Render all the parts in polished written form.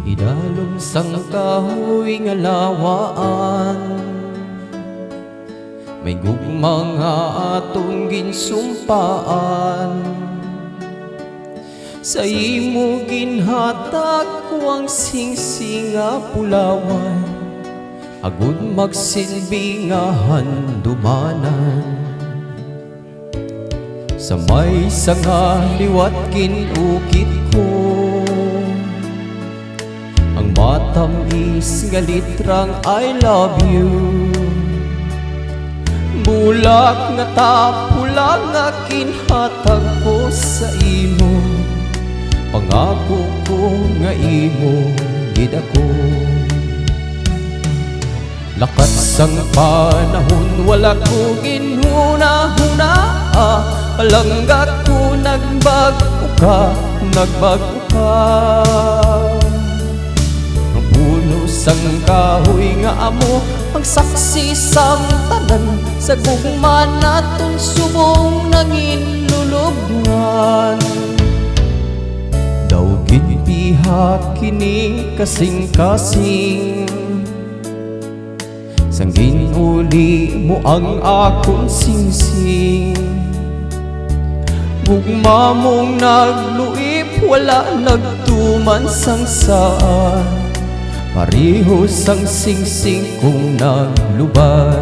Idalom sang kahoy nga lawaan, may gugma nga atong ginsumpaan. Sa imo ginhatag ko ang singsing nga pulawan, agud magsilbi nga handumanan. Sa may sanga liwat kinukit ko, ang matamis nga litrang I love you. Bulak nga tapula nga kinhatag ko sa imo, pangako ko nga imo gidako. Lakat sang panahon wala ko ginhuna-huna, palangga ko nagbago ka, nagbago ka. Ang puno sang kahoy nga amo, ang saksi sang tanan, sa gugma naton subong nanginlulubngan. Daw ginpiha kini kasing-kasing, sang ginuli mo ang akong singsing. Gugma mong nagluip, wala nagtuman sang saan, pareho sang singsing kong naglubad.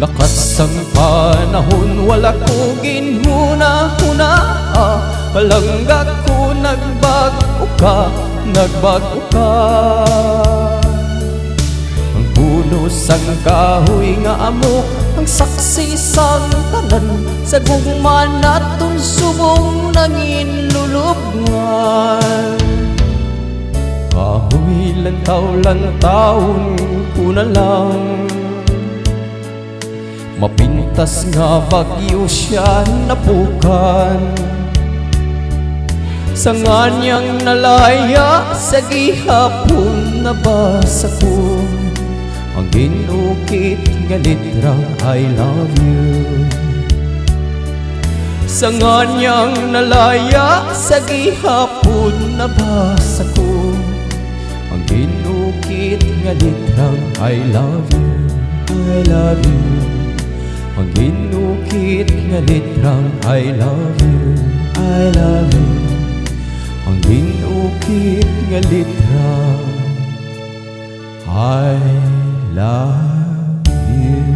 Lakas sang panahon wala ko ginhuna-huna, palangga ko nagbago ka, nagbago ka. Ang puno sang kahoy nga amo, ang saksi sang tanan, sa gugma naton subong nanginlulubngan. Kahoy lantaw-lantawon ko na lang, mapintas nga bagyo siya napukan. Sa nganyang nalaya, sa gihapon nabasa ko ang ginukit nga litrang I love you. Sa nganyang nalaya, sa gihapon nabasa ko ang ginukit nga litrang I love you, I love you. Ang ginukit nga litrang I love you, I love you. Ang ginukit nga litrang I love you.